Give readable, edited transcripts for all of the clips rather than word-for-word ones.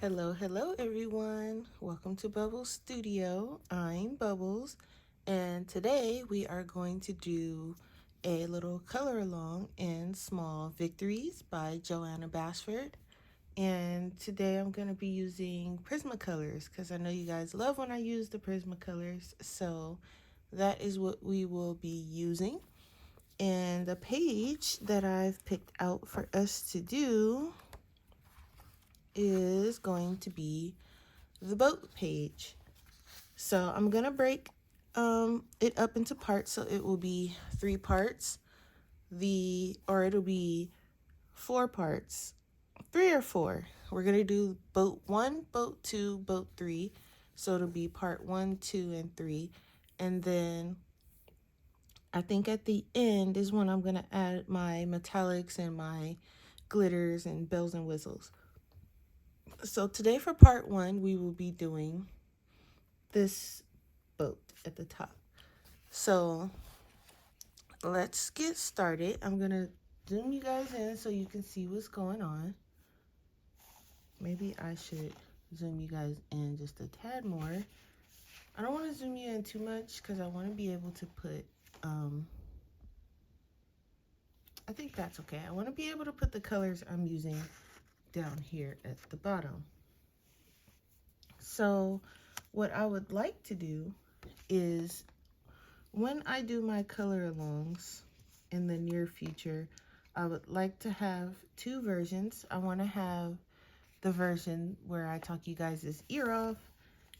Hello everyone. Welcome to Bubbles Studio. I'm Bubbles, and today we are going to do a little color along in Small Victories by Joanna Bashford. And today I'm going to be using Prismacolors because I know you guys love when I use the Prismacolors. So that is what we will be using. And the page that I've picked out for us to do is going to be the boat page. So I'm gonna break it up into parts, so it will be 3 parts. It'll be 4 parts, 3 or 4. We're gonna do boat 1, boat 2, boat 3. So it'll be part 1, 2, and 3. And then I think at the end is when I'm gonna add my metallics and my glitters and bells and whistles. So today for part 1, we will be doing this boat at the top. So let's get started. I'm gonna zoom you guys in so you can see what's going on. Maybe I should zoom you guys in just a tad more. I don't want to zoom you in too much because I want to be able to put I think that's okay. I want to be able to put the colors I'm using down here at the bottom. So what I would like to do is when I do my color alongs in the near future, I would like to have 2 versions. I want to have the version where I talk you guys' ear off,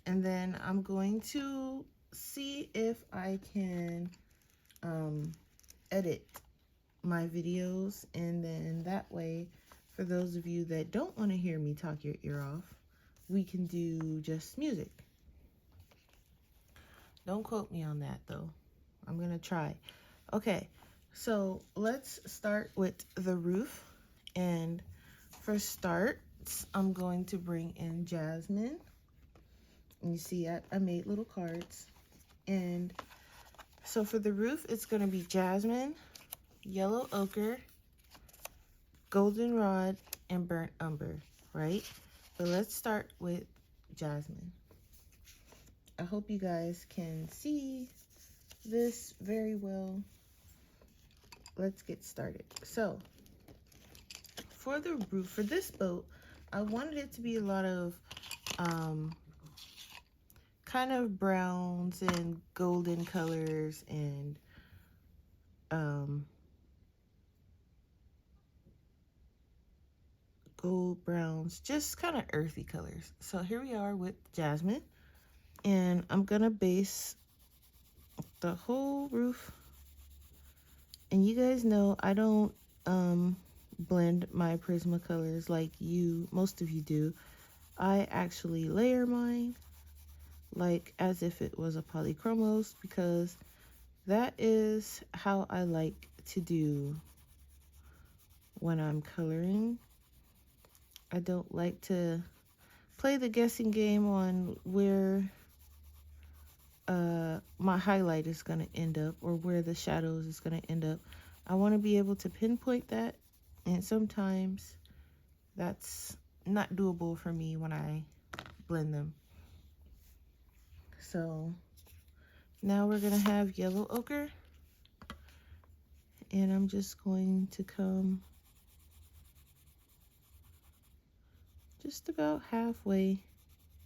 and then I'm going to see if I can edit my videos, and then that way, for those of you that don't want to hear me talk your ear off, we can do just music. Don't quote me on that though. I'm gonna try. Okay, so let's start with the roof. And for starts, I'm going to bring in Jasmine. And you see I made little cards. And so for the roof, it's gonna be Jasmine, yellow ochre, goldenrod, and burnt umber, right? But let's start with Jasmine. I hope you guys can see this very well. Let's get started. So for the roof, for this boat, I wanted it to be a lot of kind of browns and golden colors and gold browns, just kind of earthy colors. So here we are with Jasmine, and I'm gonna base the whole roof. And you guys know I don't blend my Prismacolors like most of you do. I actually layer mine like as if it was a polychromos, because that is how I like to do when I'm coloring. I don't like to play the guessing game on where my highlight is going to end up or where the shadows is going to end up. I want to be able to pinpoint that, and sometimes that's not doable for me when I blend them. So now we're going to have yellow ochre, and I'm just going to come just about halfway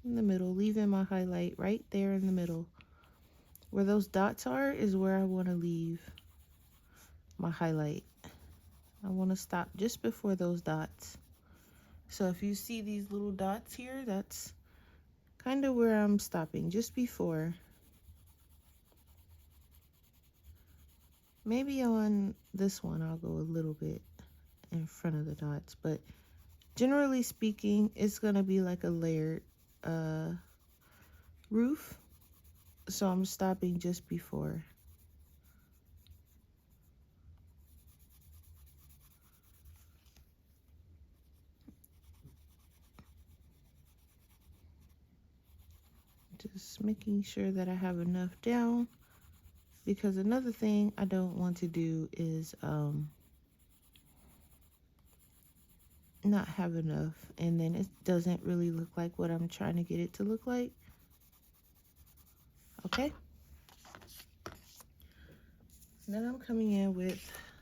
in the middle, leaving my highlight right there in the middle. Where those dots are is where I want to leave my highlight. I want to stop just before those dots. So if you see these little dots here, that's kind of where I'm stopping, just before. Maybe on this one I'll go a little bit in front of the dots, but generally speaking, it's going to be like a layered roof. So I'm stopping just before. Just making sure that I have enough down, because another thing I don't want to do is not not have enough, and then it doesn't really look like what I'm trying to get it to look like. Okay. Then I'm coming in with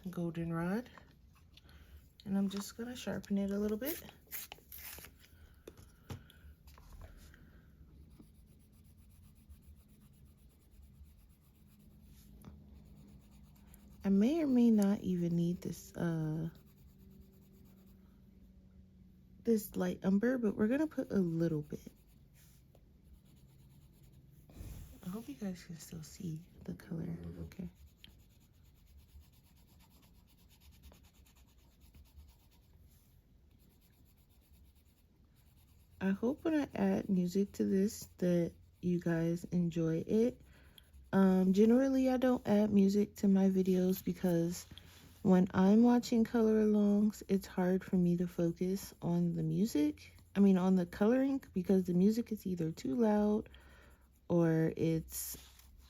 goldenrod, and I'm just gonna sharpen it a little bit. I may or may not even need this this light umber, but we're gonna put a little bit. I hope you guys can still see the color. Okay. I hope when I add music to this that you guys enjoy it. Generally I don't add music to my videos because when I'm watching color alongs, it's hard for me to focus on the music. I mean on the coloring, because the music is either too loud or it's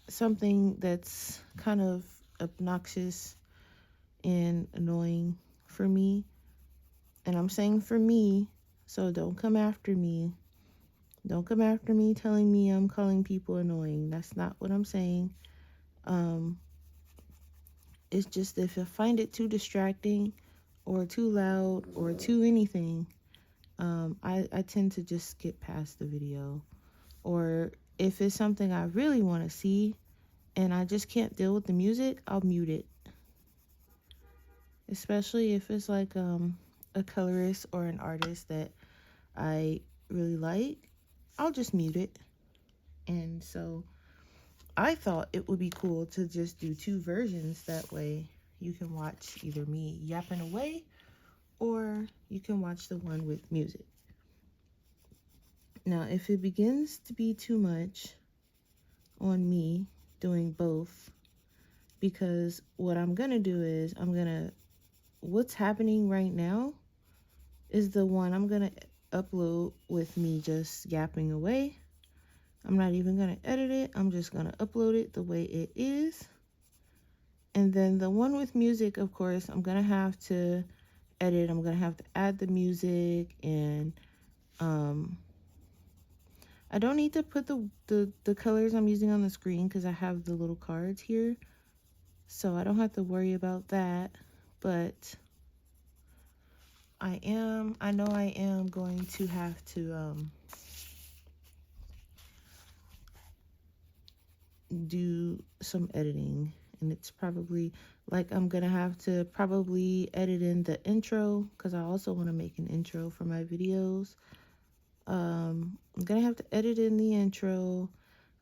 something that's kind of obnoxious and annoying for me. And I'm saying for me, so don't come after me. Don't come after me telling me I'm calling people annoying. That's not what I'm saying. It's just if I find it too distracting or too loud or too anything, I tend to just skip past the video. Or if it's something I really want to see and I just can't deal with the music, I'll mute it. Especially if it's like a colorist or an artist that I really like, I'll just mute it. And so I thought it would be cool to just do two versions. That way you can watch either me yapping away or you can watch the one with music. Now, if it begins to be too much on me doing both, because what I'm going to do is what's happening right now is the one I'm going to upload with me just yapping away. I'm not even going to edit it. I'm just going to upload it the way it is. And then the one with music, of course, I'm going to have to edit. I'm going to have to add the music, and I don't need to put the colors I'm using on the screen because I have the little cards here. So I don't have to worry about that. But I know I am going to have to do some editing, and it's probably like I'm gonna have to probably edit in the intro because I also want to make an intro for my videos. I'm gonna have to edit in the intro.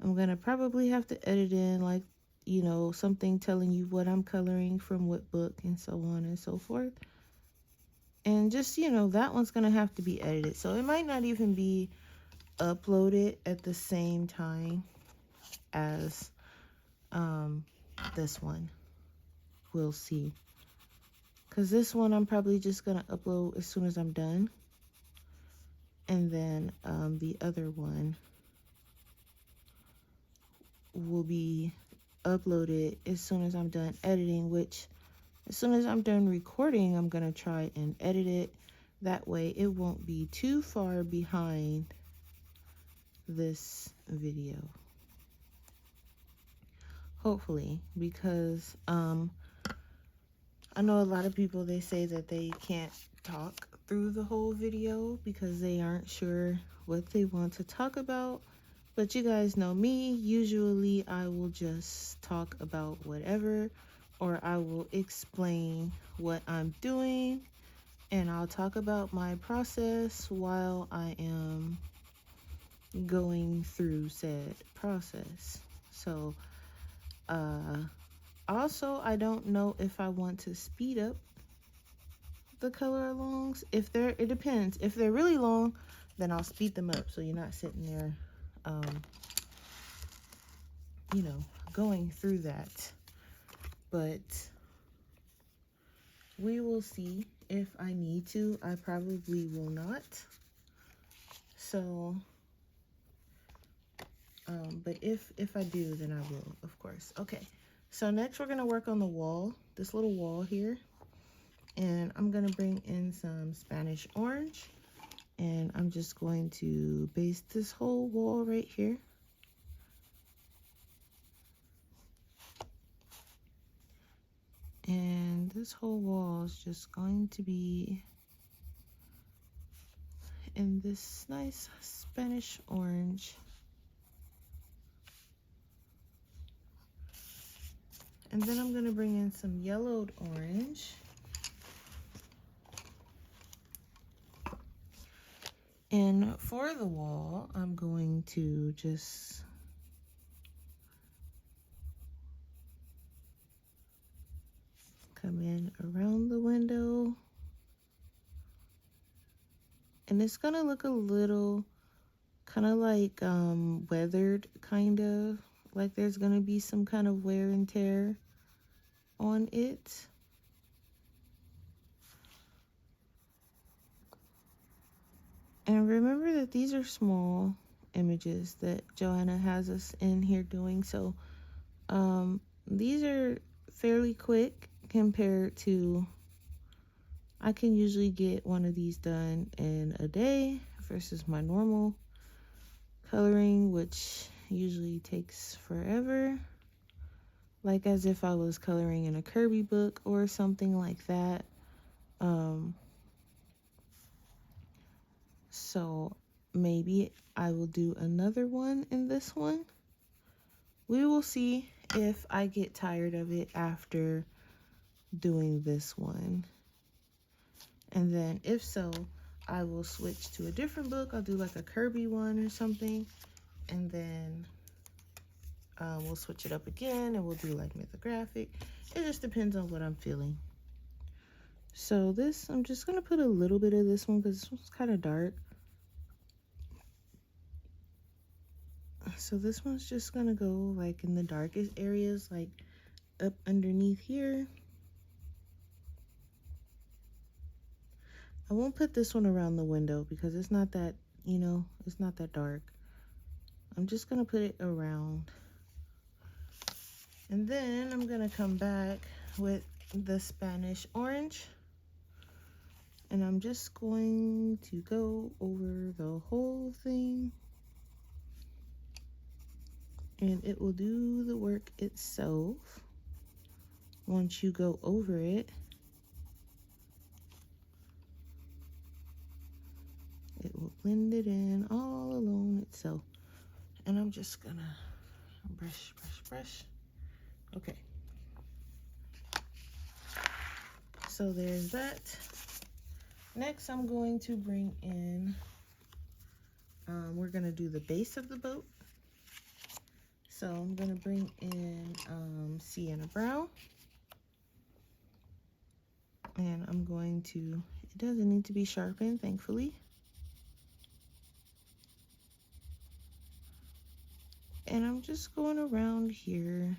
I'm gonna probably have to edit in, like, you know, something telling you what I'm coloring from what book and so on and so forth. And just, you know, that one's gonna have to be edited, so it might not even be uploaded at the same time as this one. We'll see, because this one I'm probably just gonna upload as soon as I'm done, and then the other one will be uploaded as soon as I'm done editing, which as soon as I'm done recording, I'm gonna try and edit it. That way it won't be too far behind this video. Hopefully, because I know a lot of people, they say that they can't talk through the whole video because they aren't sure what they want to talk about. But you guys know me, usually I will just talk about whatever, or I will explain what I'm doing, and I'll talk about my process while I am going through said process. So also, I don't know if I want to speed up the color alongs. It depends. If they're really long, then I'll speed them up so you're not sitting there you know, going through that. But we will see. If I need to, I probably will not. So but if I do, then I will, of course. Okay, so next we're gonna work on the wall, this little wall here. And I'm gonna bring in some Spanish orange, and I'm just going to base this whole wall right here. And this whole wall is just going to be in this nice Spanish orange. And then I'm gonna bring in some yellowed orange. And for the wall, I'm going to just come in around the window. And it's gonna look a little kind of like weathered, kind of like there's gonna be some kind of wear and tear on it. And remember that these are small images that Joanna has us in here doing, so these are fairly quick compared to, I can usually get one of these done in a day versus my normal coloring, which usually takes forever, like as if I was coloring in a Kirby book or something like that. So maybe I will do another one in this one. We will see if I get tired of it after doing this one. And then if so, I will switch to a different book. I'll do like a Kirby one or something. And then we'll switch it up again and we'll do like mythographic. It just depends on what I'm feeling. So this, I'm just gonna put a little bit of this one because this one's kind of dark. So this one's just gonna go like in the darkest areas, like up underneath here. I won't put this one around the window because it's not that, it's not that dark. I'm just gonna put it around. And then I'm gonna come back with the Spanish orange. And I'm just going to go over the whole thing. And it will do the work itself once you go over it. It will blend it in all alone itself. And I'm just gonna brush, brush, brush. Okay. So there's that. Next, I'm going to bring in, we're gonna do the base of the boat. So I'm gonna bring in sienna brown. And I'm going to, it doesn't need to be sharpened, thankfully. And I'm just going around here.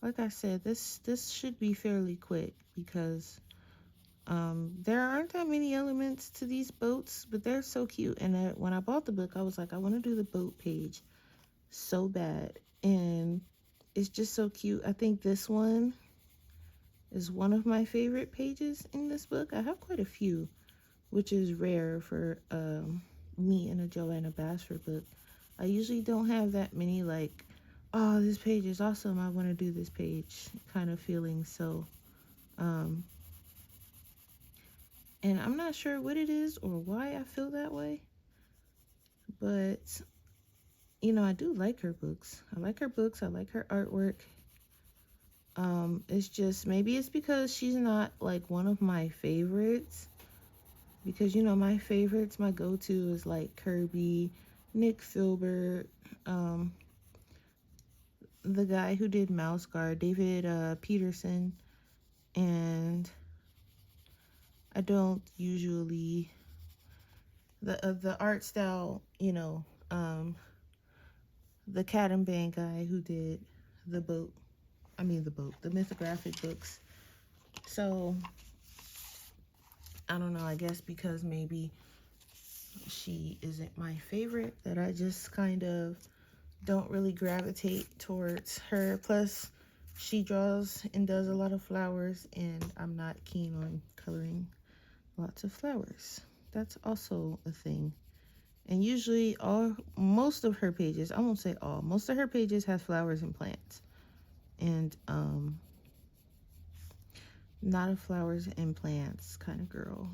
Like I said, this should be fairly quick because there aren't that many elements to these boats, but they're so cute. And when I bought the book, I was like, I want to do the boat page so bad. And it's just so cute. I think this one is one of my favorite pages in this book. I have quite a few, which is rare for me in a Joanna Basford book. I usually don't have that many like, oh, this page is awesome, I want to do this page kind of feeling. So and I'm not sure what it is or why I feel that way, but I do like her books. I like her books, I like her artwork. It's just, maybe it's because she's not like one of my favorites, because my favorites, my go-to is like Kirby, Nick Filbert, the guy who did Mouse Guard, David Peterson, and I don't usually, the art style, the Cat and Bang guy who did the mythographic books. So I don't know, I guess because maybe she isn't my favorite, that I just kind of don't really gravitate towards her. Plus, She draws and does a lot of flowers, and I'm not keen on coloring lots of flowers. That's also a thing. And usually most of her pages, I won't say all, most of her pages have flowers and plants. And not a flowers and plants kind of girl.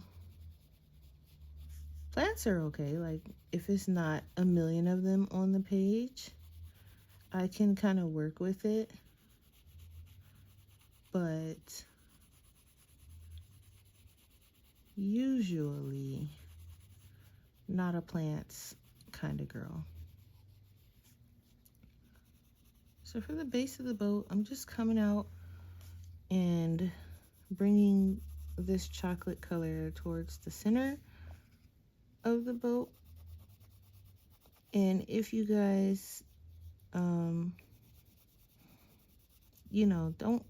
Plants are okay. Like, if it's not a million of them on the page, I can kind of work with it. But usually not a plants kind of girl. So for the base of the boat, I'm just coming out and bringing this chocolate color towards the center of the boat. And if you guys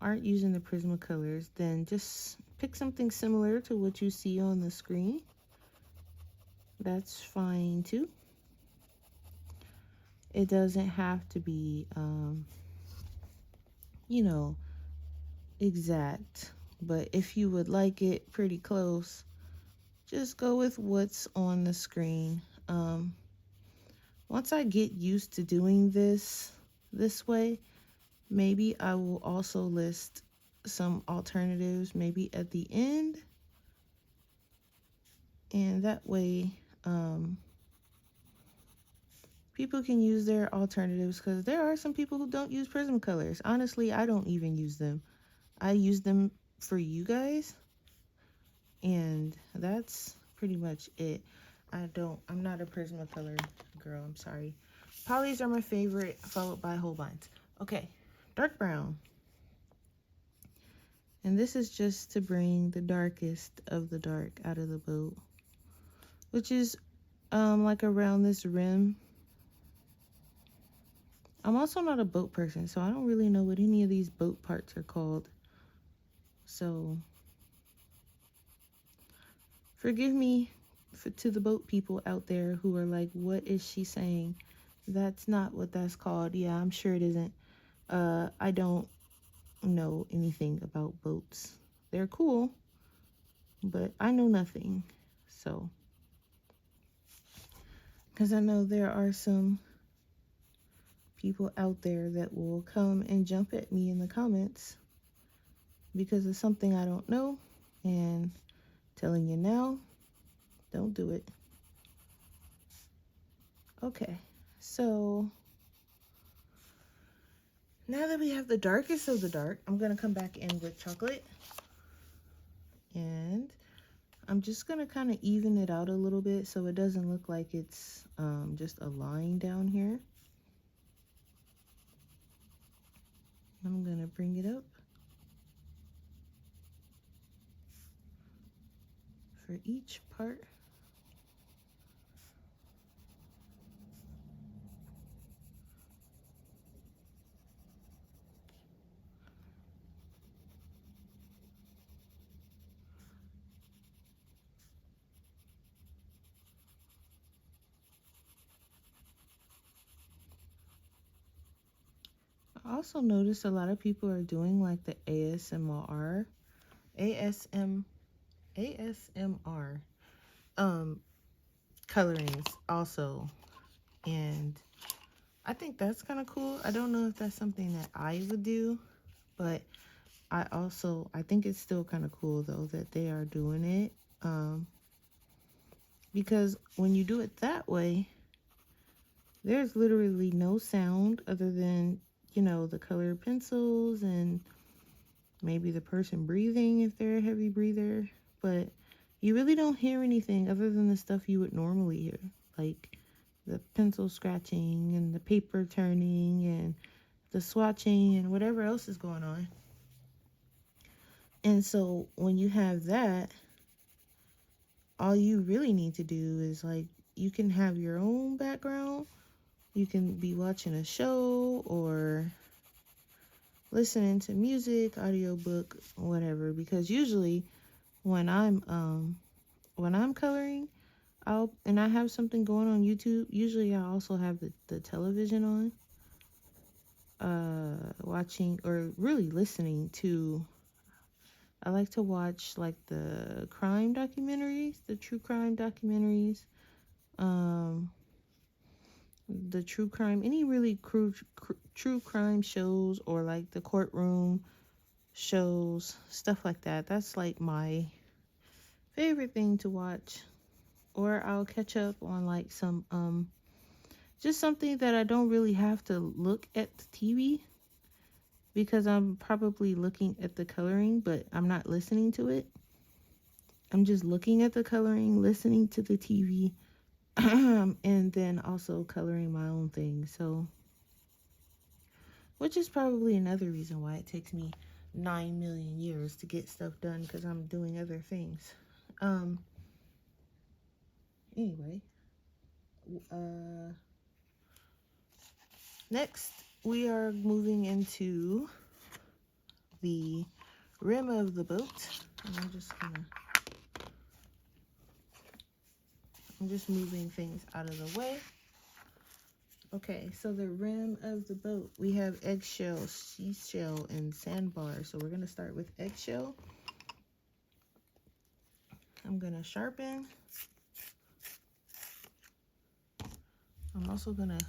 aren't using the Prismacolors, then just pick something similar to what you see on the screen. That's fine too. It doesn't have to be exact, but if you would like it pretty close, just go with what's on the screen. Once I get used to doing this way, maybe I will also list some alternatives maybe at the end, and that way people can use their alternatives, because there are some people who don't use Prismacolors. Honestly, I don't even use them. I use them for you guys, and that's pretty much it. I'm not a Prismacolor girl, I'm sorry. Polys are my favorite, followed by Holbeins. Okay, dark brown. And this is just to bring the darkest of the dark out of the boat, which is like around this rim. I'm also not a boat person, so I don't really know what any of these boat parts are called. So forgive me to the boat people out there who are like, what is she saying? That's not what that's called. Yeah, I'm sure it isn't. I don't know anything about boats. They're cool, but I know nothing. So, because I know there are some people out there that will come and jump at me in the comments because of something I don't know, and telling you now, don't do it. Okay, so now that we have the darkest of the dark, I'm gonna come back in with chocolate, and I'm just gonna kind of even it out a little bit so it doesn't look like it's just a line down here. I'm gonna bring it up for each part. I also noticed a lot of people are doing like the ASMR colorings also, and I think that's kind of cool. I don't know if that's something that I would do, but I think it's still kind of cool though that they are doing it, because when you do it that way, there's literally no sound other than the colored pencils and maybe the person breathing if they're a heavy breather, but you really don't hear anything other than the stuff you would normally hear, like the pencil scratching and the paper turning and the swatching and whatever else is going on. And so when you have that, all you really need to do is like, you can have your own background. You can be watching a show or listening to music, audiobook, whatever, because usually when I'm coloring, I have something going on YouTube, usually I also have the television on. watching or really listening to, I like to watch like the crime documentaries, the true crime documentaries, um, the true crime, any really true crime shows, or like the courtroom shows, stuff like that. That's like my favorite thing to watch. Or I'll catch up on like some just something that I don't really have to look at the TV, because I'm probably looking at the coloring, but I'm not listening to it. I'm just looking at the coloring, listening to the TV, and then also coloring my own thing. So, which is probably another reason why it takes me 9 million years to get stuff done, because I'm doing other things. Anyway, next we are moving into the rim of the boat. And I'm just moving things out of the way. Okay, so the rim of the boat, we have eggshell, seashell, and sandbar. So we're gonna start with eggshell. I'm gonna sharpen. I'm also gonna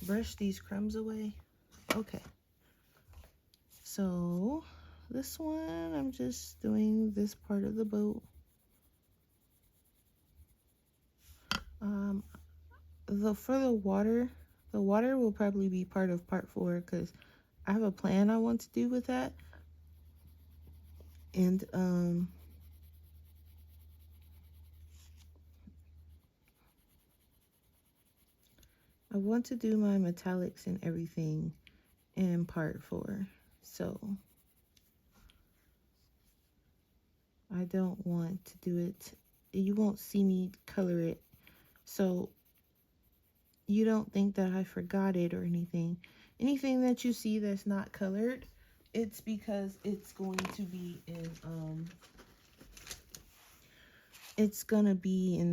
brush these crumbs away. Okay, so this one, I'm just doing this part of the boat. For the water will probably be part of part 4, because I have a plan I want to do with that. And I want to do my metallics and everything in part 4. So I don't want to do it. You won't see me color it, so you don't think that I forgot it or anything. Anything that you see that's not colored, it's because it's going to be in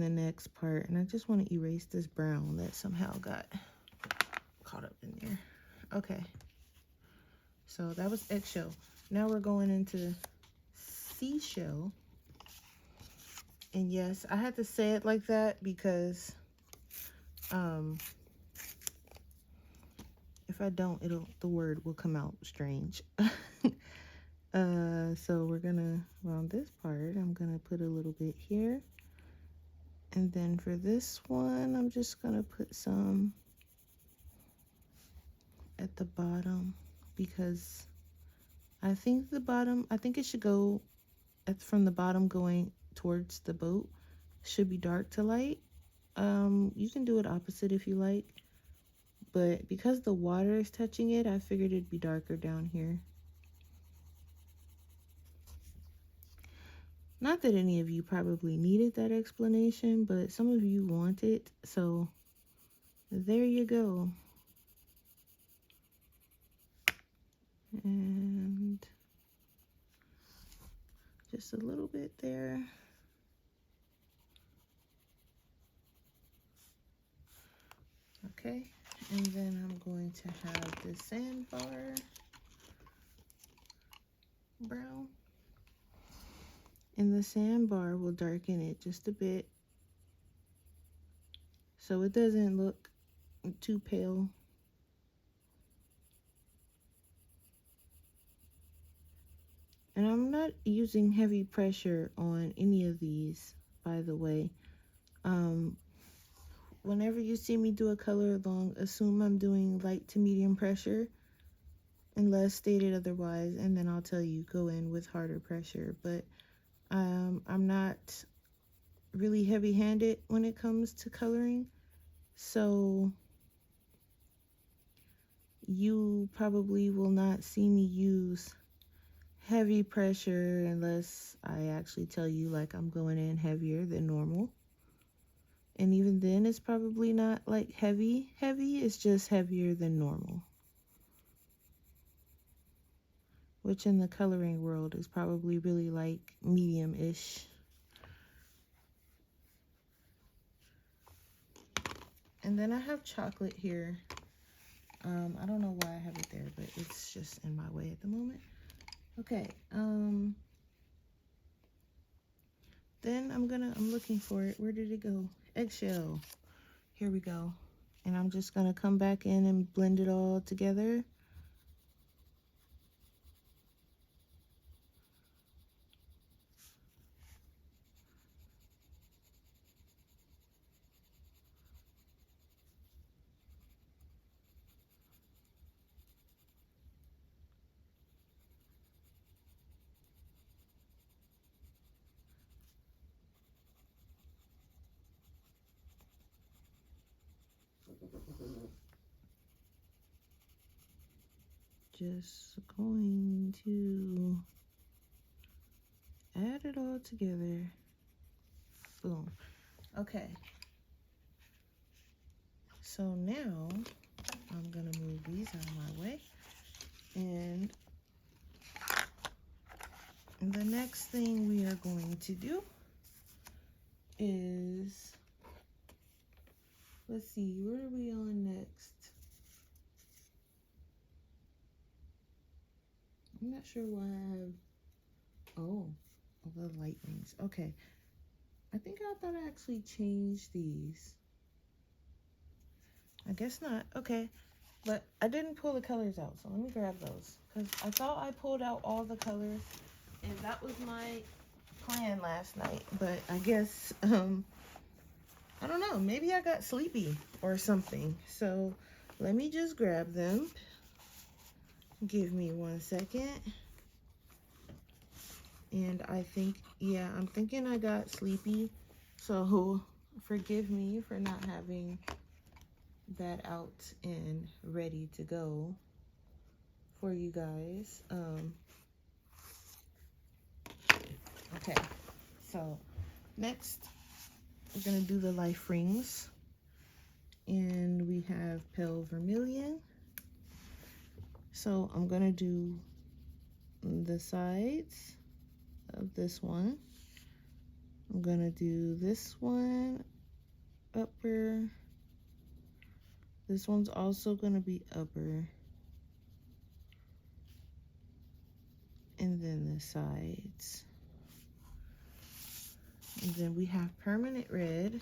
the next part. And I just want to erase this brown that somehow got caught up in there. Okay, so that was eggshell. Now we're going into seashell. And yes, I had to say it like that because if I don't, the word will come out strange. So we're gonna, on this part, I'm gonna put a little bit here. And then for this one, I'm just gonna put some at the bottom, because I think it should go from the bottom going towards the boat, should be dark to light. You can do it opposite if you like, but because the water is touching it, I figured it'd be darker down here. Not that any of you probably needed that explanation, but some of you want it, so there you go. And just a little bit there. Okay, and then I'm going to have the sandbar brown. And the sandbar will darken it just a bit, so it doesn't look too pale. And I'm not using heavy pressure on any of these, by the way. Whenever you see me do a color along, assume I'm doing light to medium pressure, unless stated otherwise, and then I'll tell you go in with harder pressure. But I'm not really heavy-handed when it comes to coloring, so you probably will not see me use heavy pressure unless I actually tell you like I'm going in heavier than normal. And even then, it's probably not like heavy, it's just heavier than normal. Which in the coloring world is probably really like medium-ish. And then I have chocolate here. I don't know why I have it there, but it's just in my way at the moment. Okay, then I'm looking for it. Where did it go? Eggshell. Here we go. And I'm just gonna come back in and blend it all together. Just going to add it all together. Boom. Okay. So now I'm gonna move these out of my way. And the next thing we are going to do is, let's see, where are we on next? I'm not sure why I have, oh, the light rings. Okay. I think I thought I actually changed these. I guess not. Okay. But I didn't pull the colors out, so let me grab those. Because I thought I pulled out all the colors, and that was my plan last night. But I guess, I don't know. Maybe I got sleepy or something. So let me just grab them. Give me 1 second. And I think, yeah, I'm thinking I got sleepy. So forgive me for not having that out and ready to go for you guys. Okay, so next we're gonna do the life rings, and we have pale vermilion. So I'm gonna do the sides of this one. I'm gonna do this one upper. This one's also gonna be upper. And then the sides. And then we have permanent red,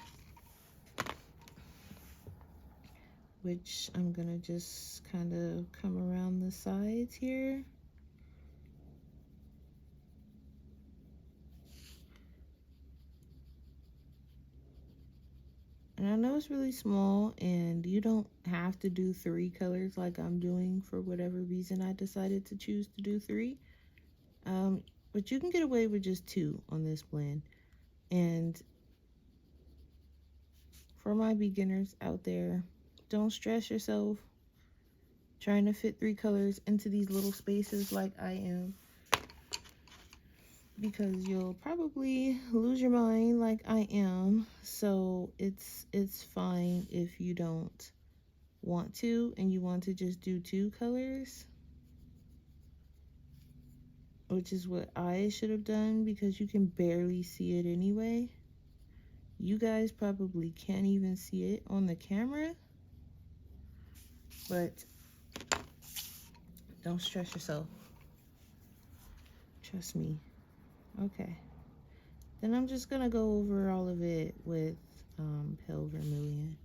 which I'm gonna just kind of come around the sides here. And I know it's really small, and you don't have to do 3 colors like I'm doing for whatever reason I decided to choose to do 3. But you can get away with just 2 on this blend. And for my beginners out there, don't stress yourself trying to fit 3 colors into these little spaces like I am, because you'll probably lose your mind like I am. So it's fine if you don't want to and you want to just do 2 colors, which is what I should have done, because you can barely see it anyway. You guys probably can't even see it on the camera, but don't stress yourself. Trust me. Okay. Then I'm just gonna go over all of it with pale vermilion.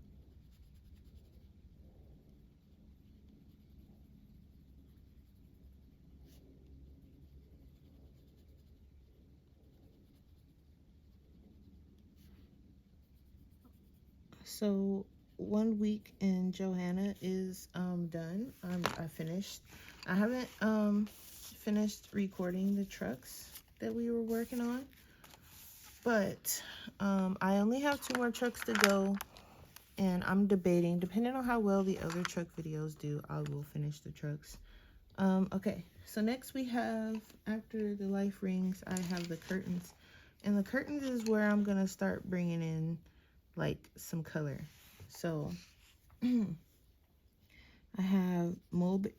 So 1 week in Johanna is done. I finished. I haven't finished recording the trucks that we were working on, but I only have 2 more trucks to go, and I'm debating, depending on how well the other truck videos do, I will finish the trucks. Okay, so next we have, after the life rings, I have the curtains, and the curtains is where I'm gonna start bringing in like some color. So I have mulberry.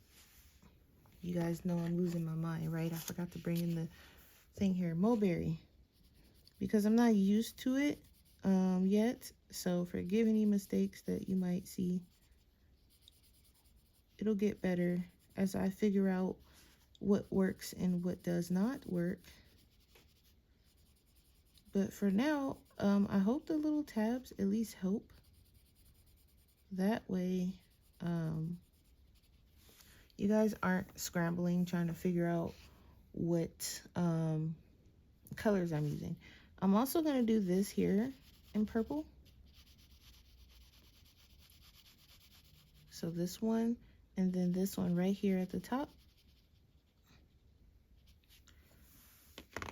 You guys know I'm losing my mind, right? I forgot to bring in the thing here, mulberry, because I'm not used to it yet. So forgive any mistakes that you might see. it'll get better as I figure out what works and what does not work. But for now, I hope the little tabs at least help. That way, you guys aren't scrambling trying to figure out what colors I'm using. I'm also going to do this here in purple. So this one, and then this one right here at the top.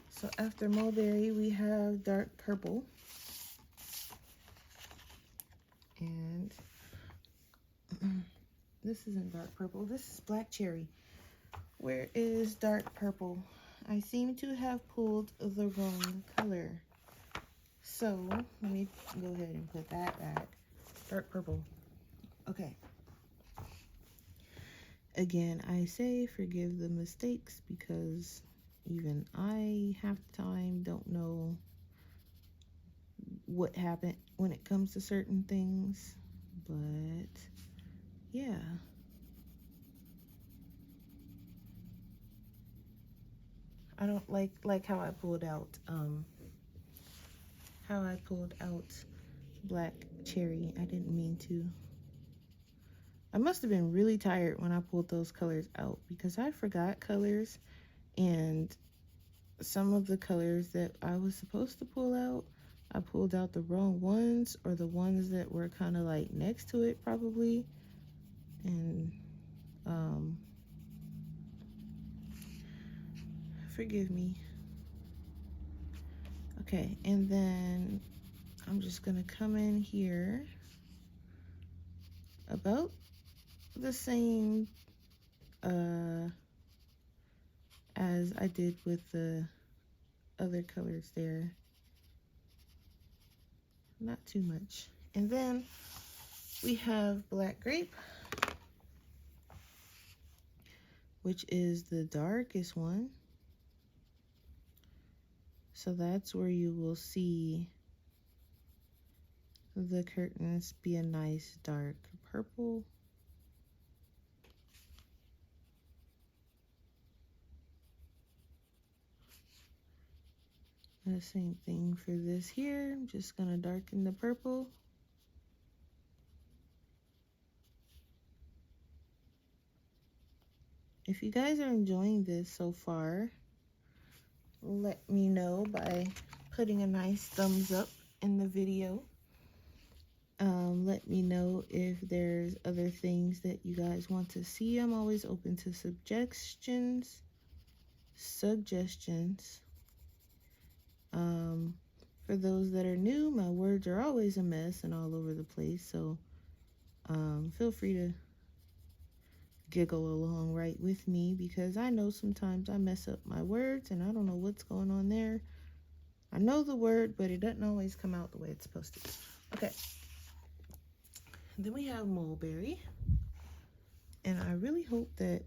So after mulberry, we have dark purple. And this isn't dark purple, this is black cherry. Where is dark purple? I seem to have pulled the wrong color. So let me go ahead and put that back. Dark purple. Okay. Again, I say forgive the mistakes because even I half the time don't know what happened when it comes to certain things. But yeah. I don't like how I pulled out black cherry. I didn't mean to. I must have been really tired when I pulled those colors out because I forgot colors, and some of the colors that I was supposed to pull out, I pulled out the wrong ones, or the ones that were kind of like next to it probably. And forgive me. Okay, and then I'm just gonna come in here about the same as I did with the other colors there. Not too much. And then we have black grape, which is the darkest one. So that's where you will see the curtains be a nice dark purple. And the same thing for this here. I'm just gonna darken the purple. If you guys are enjoying this so far, let me know by putting a nice thumbs up in the video. Let me know if there's other things that you guys want to see. I'm always open to suggestions. For those that are new, my words are always a mess and all over the place, so feel free to giggle along right with me, because I know sometimes I mess up my words and I don't know what's going on there. I know the word, but it doesn't always come out the way it's supposed to. Okay. Then we have mulberry. And I really hope that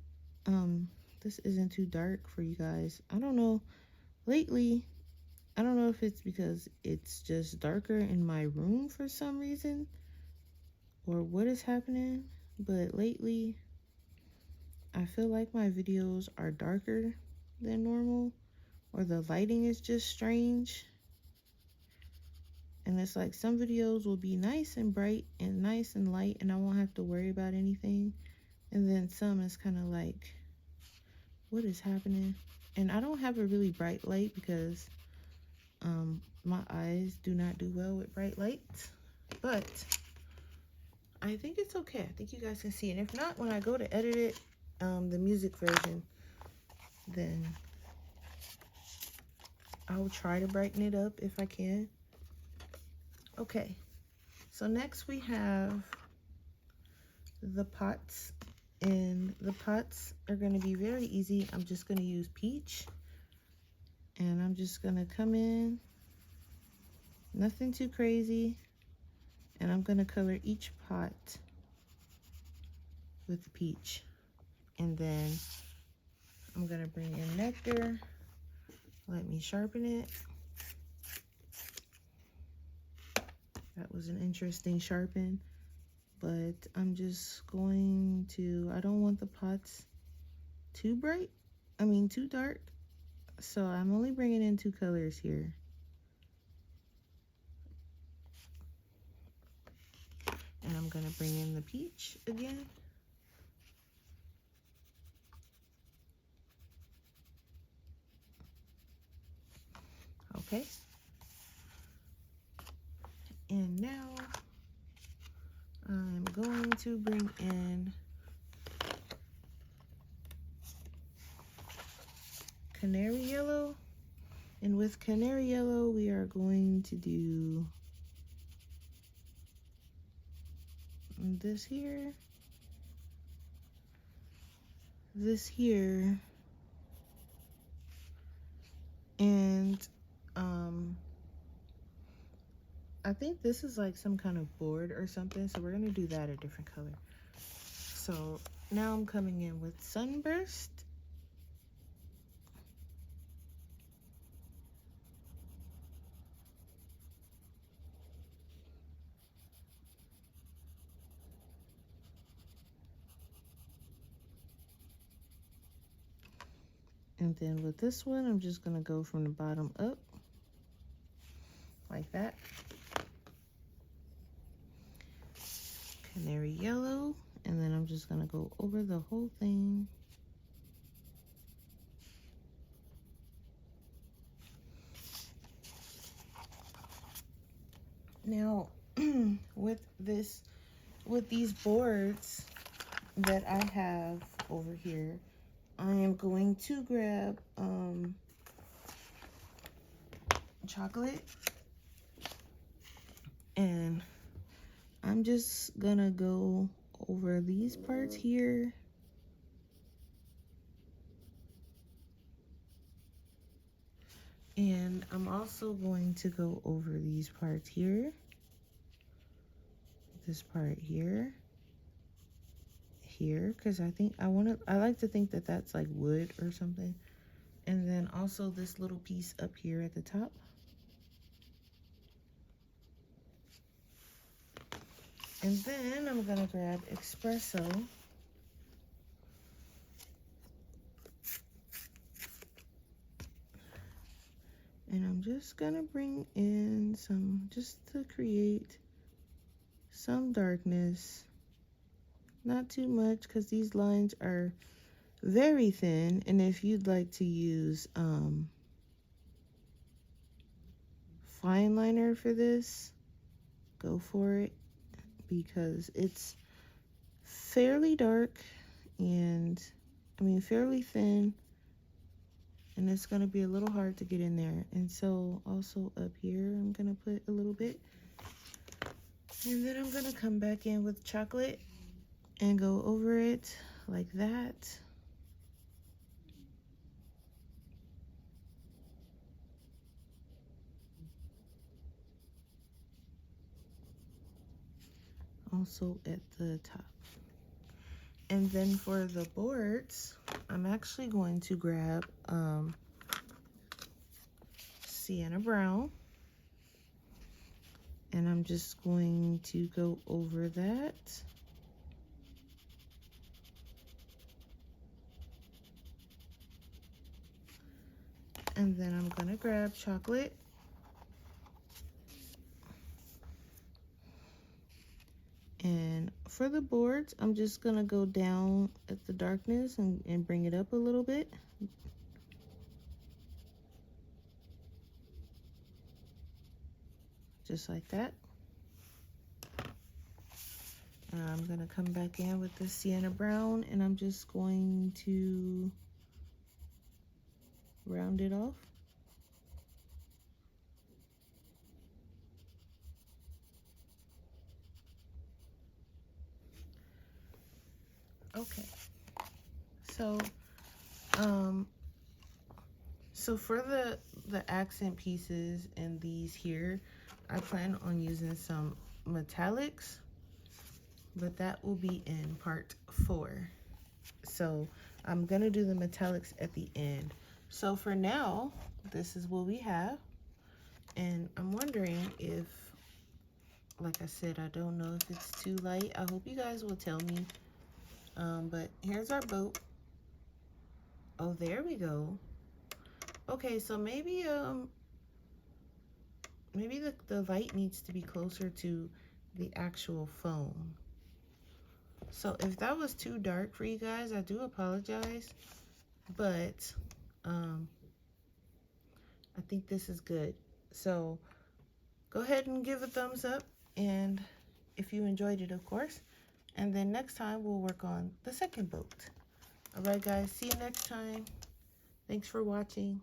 this isn't too dark for you guys. I don't know. Lately, I don't know if it's because it's just darker in my room for some reason or what is happening, but lately I feel like my videos are darker than normal, or the lighting is just strange. And it's like some videos will be nice and bright and nice and light and I won't have to worry about anything. And then some is kind of like, what is happening? And I don't have a really bright light because my eyes do not do well with bright lights. But I think it's okay. I think you guys can see it. If not, when I go to edit it, the music version, then I'll try to brighten it up if I can. Okay, so next we have the pots, and the pots are going to be very easy. I'm just going to use peach, and I'm just going to come in, nothing too crazy, and I'm going to color each pot with peach. And then I'm going to bring in nectar. Let me sharpen it. That was an interesting sharpen, but I'm just going to, I don't want the pots too bright, too dark. So I'm only bringing in 2 colors here. And I'm gonna bring in the peach again. Okay. And now I'm going to bring in canary yellow. And with canary yellow, we are going to do this here, this here, and I think this is like some kind of board or something, so we're gonna do that a different color. So now I'm coming in with Sunburst. And then with this one, I'm just gonna go from the bottom up, like that. Canary yellow, and then I'm just gonna go over the whole thing. Now, with these boards that I have over here, I am going to grab chocolate, and I'm just gonna go over these parts here. And I'm also going to go over these parts here. This part here. Here, because I like to think that that's like wood or something. And then also this little piece up here at the top. And then I'm gonna grab espresso. And I'm just gonna bring in some, just to create some darkness. Not too much, because these lines are very thin. And if you'd like to use fine liner for this, go for it, because it's fairly dark and fairly thin, and it's going to be a little hard to get in there. And so also up here I'm going to put a little bit, and then I'm going to come back in with chocolate and go over it like that. Also at the top. And then for the boards, I'm actually going to grab sienna brown, and I'm just going to go over that. And then I'm gonna grab chocolate, and for the boards, I'm just gonna go down at the darkness and bring it up a little bit. Just like that. I'm gonna come back in with the sienna brown, and I'm just going to round it off. Okay. So for the accent pieces and these here, I plan on using some metallics, but that will be in part 4. So I'm gonna do the metallics at the end. So for now, this is what we have, and I'm wondering if like I said, I don't know if it's too light. I hope you guys will tell me. But here's our boat. Oh, there we go. Okay, so maybe the light needs to be closer to the actual phone. So if that was too dark for you guys, I do apologize. But I think this is good. So go ahead and give a thumbs up, and if you enjoyed it, of course. And then next time we'll work on the second boat. All right, guys, see you next time. Thanks for watching.